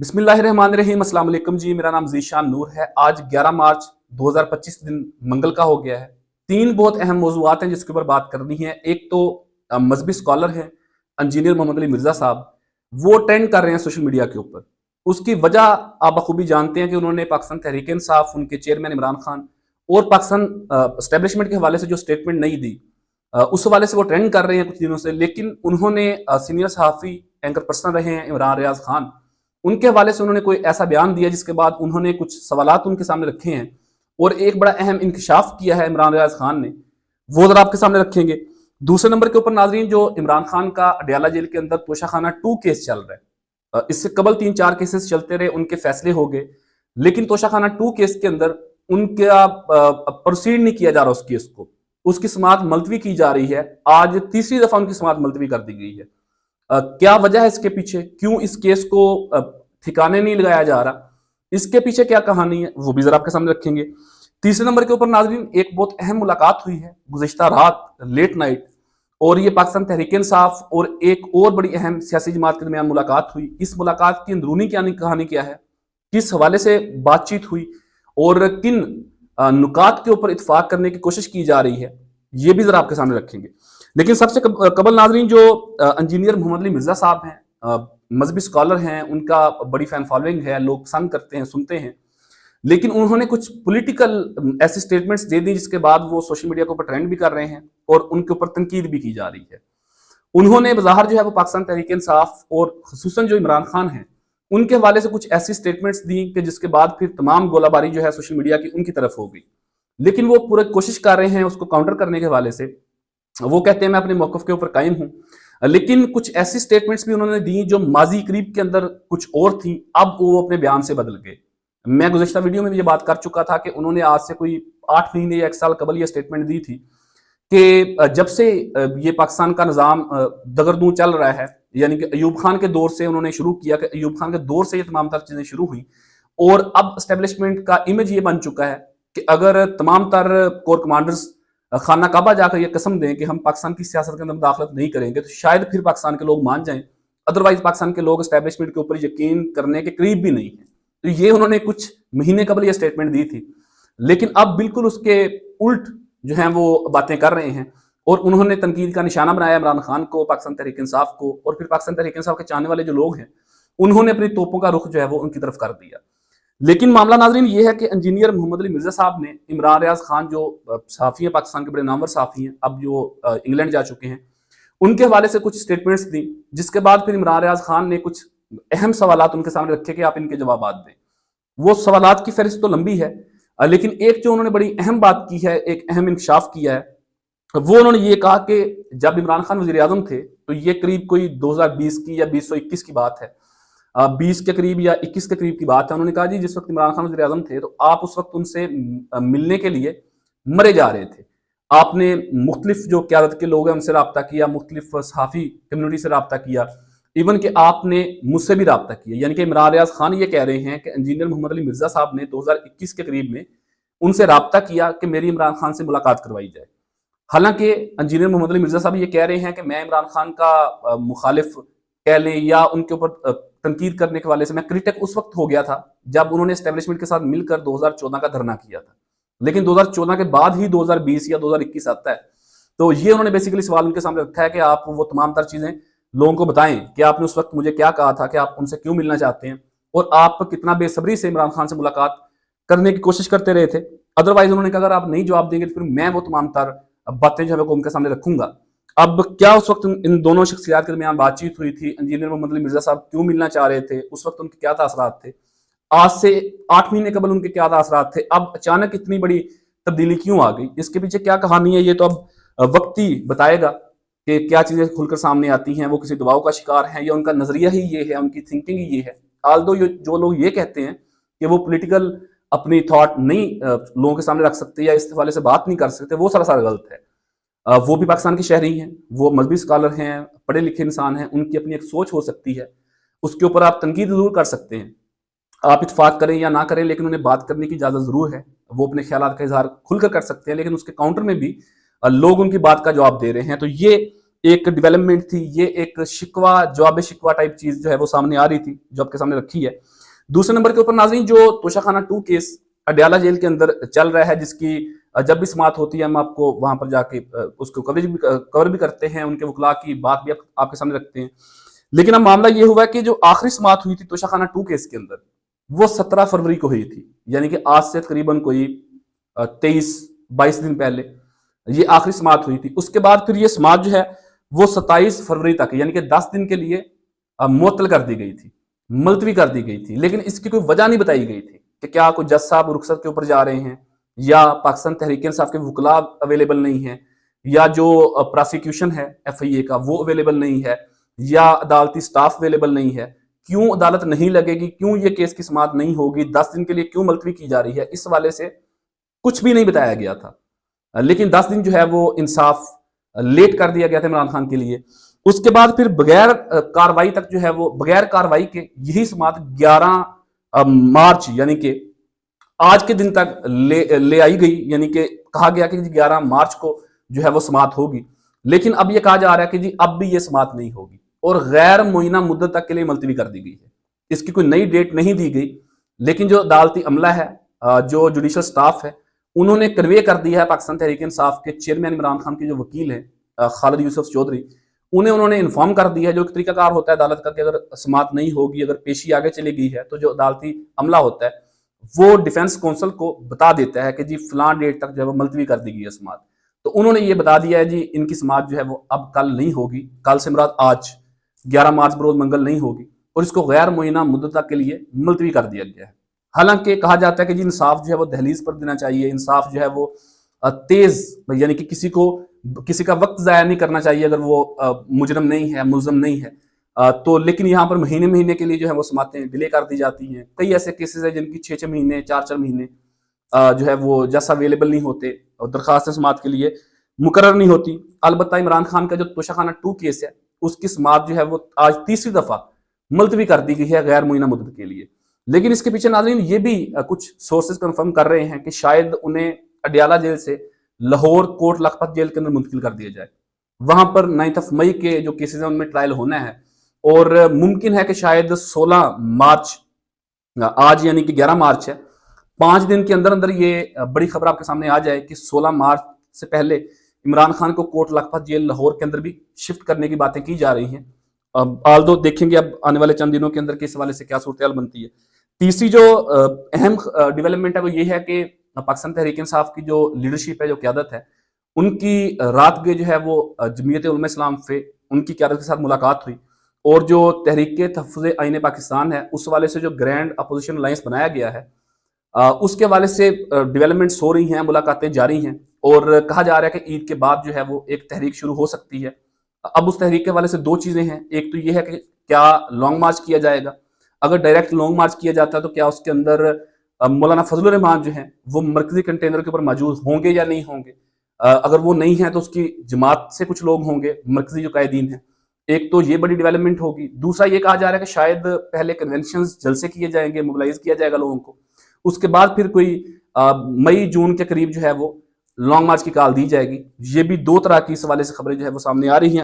बिस्मिल्लाहिर्रहमानिर्रहीम। अस्सलाम वालेकुम जी, मेरा नाम ज़ीशान नूर है। आज 11 मार्च 2025 दिन मंगल का हो गया है। तीन बहुत अहम मौज़ूआत हैं जिसके ऊपर बात करनी है। एक तो मजहबी स्कॉलर हैं इंजीनियर मोहम्मद अली मिर्ज़ा साहब, वो ट्रेंड कर रहे हैं सोशल मीडिया के ऊपर। उसकी वजह आप बखूबी जानते हैं कि उन्होंने पाकिस्तान तहरीक इंसाफ, उनके चेयरमैन इमरान खान और पाकिस्तान एस्टेब्लिशमेंट के हवाले से जो स्टेटमेंट नहीं दी, उस हवाले से वो ट्रेंड कर रहे हैं कुछ दिनों से। लेकिन उन्होंने सीनियर सहाफ़ी एंकर पर्सन रहे हैं इमरान रियाज खान, उनके हवाले से उन्होंने कोई ऐसा बयान दिया जिसके बाद उन्होंने कुछ सवालात उनके सामने रखे हैं और एक बड़ा अहम इंकशाफ किया है इमरान रियाज खान ने, वो जरा आपके सामने रखेंगे। दूसरे नंबर के ऊपर नाजरीन, जो इमरान खान का अडयाला जेल के अंदर तोशाखाना 2 केस चल रहा है, इससे कबल 3-4 केसेस चलते रहे, उनके फैसले हो गए, लेकिन तोशाखाना 2 केस के अंदर उनका प्रोसीड नहीं किया जा रहा उस केस को, उसकी समाअत मुलतवी की जा रही है। आज तीसरी दफा उनकी समाअत मुलतवी कर दी गई है। क्या वजह है इसके पीछे, क्यों इस केस को ठिकाने नहीं लगाया जा रहा, इसके पीछे क्या कहानी है, वो भी जरा आपके सामने रखेंगे। तीसरे नंबर के ऊपर नाजरीन, एक बहुत अहम मुलाकात हुई है गुज़िश्ता रात लेट नाइट, और ये पाकिस्तान तहरीक इंसाफ और एक और बड़ी अहम सियासी जमात के दरमियान मुलाकात हुई। इस मुलाकात की अंदरूनी कहानी क्या है, किस हवाले से बातचीत हुई और किन नुकात के ऊपर इत्फाक करने की कोशिश की जा रही है, ये भी जरा आपके सामने रखेंगे। लेकिन सबसे कबल नाजरीन, जो इंजीनियर मोहम्मद अली मिर्ज़ा साहब हैं, मजहबी स्कॉलर हैं, उनका बड़ी फैन फॉलोइंग है, लोग पसंद करते हैं, सुनते हैं, लेकिन उन्होंने कुछ पॉलिटिकल ऐसे स्टेटमेंट्स दे दी जिसके बाद वो सोशल मीडिया के ऊपर ट्रेंड भी कर रहे हैं और उनके ऊपर तनकीद भी की जा रही है। उन्होंने बज़ाहिर जो है वो पाकिस्तान तहरीक इंसाफ और खुसूसन जो इमरान खान हैं उनके हवाले से कुछ ऐसी स्टेटमेंट्स दी कि जिसके बाद फिर तमाम गोलाबारी जो है सोशल मीडिया की उनकी तरफ हो गई। लेकिन वो पूरी कोशिश कर रहे हैं उसको काउंटर करने के हवाले से। वो कहते हैं मैं अपने मौक़िफ़ के ऊपर कायम हूँ, लेकिन कुछ ऐसी स्टेटमेंट्स भी उन्होंने दी जो माजी करीब के अंदर कुछ और थी, अब वो अपने बयान से बदल गए। मैं गुज़िश्ता वीडियो में भी ये बात कर चुका था कि उन्होंने आज से कोई 8 महीने या 1 साल कबल ये स्टेटमेंट दी थी कि जब से ये पाकिस्तान का निज़ाम दगरदूं चल रहा है, यानी कि अयूब खान के दौर से उन्होंने शुरू किया, कि अयूब खान के दौर से ये तमाम तर चीज़ें शुरू हुई और अब एस्टेब्लिशमेंट का इमेज ये बन चुका है कि अगर तमाम तर कोर कमांडर्स खाना काबा जाकर ये कसम दें कि हम पाकिस्तान की सियासत के अंदर मुदाखलत नहीं करेंगे, तो शायद फिर पाकिस्तान के लोग मान जाएं। अदरवाइज पाकिस्तान के लोग एस्टेब्लिशमेंट के ऊपर यकीन करने के करीब भी नहीं है। तो ये उन्होंने कुछ महीने कबल ये स्टेटमेंट दी थी, लेकिन अब बिल्कुल उसके उल्ट जो है वो बातें कर रहे हैं और उन्होंने तनकीद का निशाना बनाया इमरान खान को, पाकिस्तान तहरीक इंसाफ को, और फिर पाकिस्तान तहरीक इंसाफ के चाहने वाले जो लोग हैं उन्होंने अपनी तोपों का रुख जो है वो उनकी तरफ कर दिया। लेकिन मामला नाजरीन ये है कि इंजीनियर मोहम्मद अली मिर्ज़ा साहब ने इमरान रियाज खान, जो सहाफ़ी हैं, पाकिस्तान के बड़े नामवर सहाफ़ी हैं, अब जो इंग्लैंड जा चुके हैं, उनके हवाले से कुछ स्टेटमेंट्स दी, जिसके बाद फिर इमरान रियाज खान ने कुछ अहम सवालात उनके सामने रखे कि आप इनके जवाब दें। वो सवालात की फहरिस्त तो लंबी है, लेकिन एक जो उन्होंने बड़ी अहम बात की है, एक अहम इंकशाफ किया है, वो उन्होंने ये कहा कि जब इमरान खान वज़ीर आज़म थे तो ये करीब कोई 2020 की या 2021 की बात है, 20 के करीब या 21 के करीब की बात है। उन्होंने कहा जी जिस वक्त इमरान खान वज़ीर आज़म थे तो आप उस वक्त उनसे मिलने के लिए मरे जा रहे थे। आपने मुख्तलिफ जो क़यादत के लोग हैं उनसे रब्ता किया, मुख्तलिफ सहाफ़ी कम्युनिटी से रब्ता किया, इवन कि आपने मुझसे भी रब्ता किया। यानी कि इमरान रियाज खान ये कह रहे हैं कि इंजीनियर मोहम्मद अली मिर्ज़ा साहब ने 2021 के करीब में उनसे रब्ता किया कि मेरी इमरान खान से मुलाकात करवाई जाए। हालांकि इंजीनियर मोहम्मद अली मिर्ज़ा साहब ये कह रहे हैं कि मैं इमरान खान का मुखालिफ कह लें या उनके ऊपर तनकीद करने के वाले से मैं क्रिटिक उस वक्त हो गया था जब उन्होंने एस्टेब्लिशमेंट के साथ मिलकर 2014 का धरना किया था, लेकिन 2014 के बाद ही 2020 या 2021 आता है। तो ये उन्होंने बेसिकली सवाल उनके सामने रखा है कि आप वो तमाम तर चीज़ें लोगों को बताएं कि आपने उस वक्त मुझे क्या कहा था, कि आप उनसे क्यों मिलना चाहते हैं और आप कितना बेसब्री से इमरान खान से मुलाकात करने की कोशिश करते रहे थे। अदरवाइज उन्होंने कहा अगर आप नहीं जवाब देंगे तो फिर मैं वो तमाम तर बातें जो है वो उनके सामने रखूंगा। अब क्या उस वक्त इन दोनों शख्सियात के दरमियान बातचीत हुई थी, इंजीनियर मोहम्मद अली मिर्ज़ा साहब क्यों मिलना चाह रहे थे, उस वक्त उनके क्या तासरात थे, आज से 8 महीने कबल उनके क्या तासरात थे, अब अचानक इतनी बड़ी तब्दीली क्यों आ गई, इसके पीछे क्या कहानी है, ये तो अब वक्त ही बताएगा कि क्या चीज़ें खुलकर सामने आती हैं, वो किसी दबाव का शिकार हैं या उनका नज़रिया ही ये है, उनकी थिंकिंग ही ये है। आल्दो जो लोग ये कहते हैं कि वो पॉलिटिकल अपनी थॉट नहीं लोगों के सामने रख सकते या इस हवाले से बात नहीं कर सकते, वो सरासर गलत है। वो भी पाकिस्तान के शहरी हैं, वो मजहबी स्कॉलर हैं, पढ़े लिखे इंसान हैं, उनकी अपनी एक सोच हो सकती है, उसके ऊपर आप तनकीद ज़रूर कर सकते हैं, आप इत्फाक करें या ना करें, लेकिन उन्हें बात करने की इजाज़त ज़रूर है। वो अपने ख्यालात का इजहार खुलकर कर सकते हैं, लेकिन उसके काउंटर में भी लोग उनकी बात का जवाब दे रहे हैं। तो ये एक डेवलपमेंट थी, ये एक शिकवा जवाब शिकवा टाइप चीज जो है वो सामने आ रही थी, जो आपके सामने रखी है। दूसरे नंबर के ऊपर नाज़रीन, जो तोशाखाना 2 केस अडयाला जेल के अंदर चल रहा है, जिसकी जब भी समाअत होती है हम आपको वहां पर जाके उसको कवर भी करते हैं, उनके वकला की बात भी आपके सामने रखते हैं। लेकिन अब मामला ये हुआ कि जो आखिरी समाअत हुई थी तोशाखाना 2 केस के अंदर, वो 17 फरवरी को हुई थी, यानी कि आज से तकरीबन कोई 23-22 दिन पहले ये आखिरी समाअत हुई थी। उसके बाद फिर ये समाअत जो है वो 27 फरवरी तक, यानी कि 10 दिन के लिए मुअत्तल कर दी गई थी, मुलतवी कर दी गई थी। लेकिन इसकी कोई वजह नहीं बताई गई थी कि क्या कोई जज साहब रुखसत के ऊपर जा रहे हैं, या पाकिस्तान तहरीक इंसाफ के वकला अवेलेबल नहीं है, या जो प्रोसिक्यूशन है FIA का वो अवेलेबल नहीं है, या अदालती स्टाफ अवेलेबल नहीं है, क्यों अदालत नहीं लगेगी, क्यों ये केस की समाअत नहीं होगी, 10 दिन के लिए क्यों मुलतवी की जा रही है, इस हवाले से कुछ भी नहीं बताया गया था। लेकिन 10 दिन जो है वो इंसाफ लेट कर दिया गया था इमरान खान के लिए। उसके बाद फिर बगैर कार्रवाई तक जो है वो, बगैर कार्रवाई के यही समाअत 11 मार्च यानी कि आज के दिन तक ले आई गई, यानी कि कहा गया कि 11 मार्च को जो है वो समाअत होगी। लेकिन अब ये कहा जा रहा है कि जी अब भी ये समाअत नहीं होगी और गैर मुइना मुद्दत तक के लिए मुलतवी कर दी गई है। इसकी कोई नई डेट नहीं दी गई, लेकिन जो अदालती अमला है, जो जुडिशल स्टाफ है, उन्होंने कन्वे कर दिया है पाकिस्तान तहरीक इंसाफ के चेयरमैन इमरान खान के जो वकील हैं खालिद यूसुफ चौधरी, उन्होंने इन्फॉर्म कर दिया है, जो तरीकाकार होता है अदालत का, कि अगर समाअत नहीं होगी, अगर पेशी आगे चली गई है, तो जो अदालती अमला होता है वो डिफेंस काउंसिल को बता देता है कि जी फलां डेट तक जो है वो मुलतवी कर दी गई है समाअत। तो उन्होंने ये बता दिया है जी इनकी समाअत जो है वो अब कल नहीं होगी, कल से मुराद आज 11 मार्च बरोज मंगल नहीं होगी, और इसको गैर मुइना मुद्दत तक के लिए मुलतवी कर दिया गया है। हालांकि कहा जाता है कि जी इंसाफ जो है वो दहलीज पर देना चाहिए, इंसाफ जो है वो तेज, यानी कि किसी का वक्त ज़ाया नहीं करना चाहिए अगर वो मुजरम नहीं है, मुल्ज़म नहीं है। तो लेकिन यहाँ पर महीने महीने के लिए जो है वो समाअतें डिले कर दी जाती हैं। कई ऐसे केसेस हैं जिनकी 6-6 महीने 4-4 महीने जो है वो जज अवेलेबल नहीं होते और दरखास्त समाअत के लिए मुकर्रर नहीं होती। अलबत्ता इमरान खान का जो तोशाखाना 2 केस है उसकी समाअत जो है वो आज तीसरी दफा मुलतवी कर दी गई है गैर मुइना मुद्दत के लिए। लेकिन इसके पीछे नाज़रीन ये भी कुछ सोर्सेज कंफर्म कर रहे हैं कि शायद उन्हें अडयाला जेल से लाहौर कोट लखपत जेल के अंदर मुंतकिल कर दिया जाए। वहां पर 9 मई के जो केसेज हैं उनमें ट्रायल होना है, और मुमकिन है कि शायद 16 मार्च, आज यानी कि 11 मार्च है, 5 दिन के अंदर अंदर ये बड़ी खबर आपके सामने आ जाए कि 16 मार्च से पहले इमरान खान को कोट लखपत जेल लाहौर के अंदर भी शिफ्ट करने की बातें की जा रही हैं। अब आल्दो देखेंगे अब आने वाले चंद दिनों के अंदर के इस हवाले से क्या सूरत बनती है। तीसरी जो अहम डेवलपमेंट है वो ये है कि पाकिस्तान तहरीक इंसाफ की जो लीडरशिप है, जो क़यादत है, उनकी रात गए जो है वो जमीयत उलमा इस्लाम से उनकी क़यादत के साथ मुलाकात हुई, और जो तहरीक तहफ़्फ़ुज़ आईन पाकिस्तान है उस वाले से जो ग्रैंड अपोजिशन अलायंस बनाया गया है, उसके वाले से डेवलपमेंट्स हो रही हैं, मुलाकातें जारी हैं, और कहा जा रहा है कि ईद के बाद जो है वो एक तहरीक शुरू हो सकती है। अब उस तहरीक के वाले से 2 चीज़ें हैं। एक तो ये है कि क्या लॉन्ग मार्च किया जाएगा, अगर डायरेक्ट लॉन्ग मार्च किया जाता है तो क्या उसके अंदर मौलाना फजलुर रहमान जो हैं वो मरकजी कंटेनर के ऊपर मौजूद होंगे या नहीं होंगे। अगर वो नहीं है तो उसकी जमात से कुछ लोग होंगे, मरकजी जो कायदीन हैं। एक तो ये बड़ी डेवलपमेंट होगी। दूसरा ये कहा जा रहा है कि शायद पहले कन्वेंशन जलसे किए जाएंगे, मोबिलाइज किया जाएगा लोगों को, उसके बाद फिर कोई मई जून के करीब जो है वो लॉन्ग मार्च की कॉल दी जाएगी। ये भी 2 तरह की इस हवाले से खबरें जो है वो सामने आ रही हैं।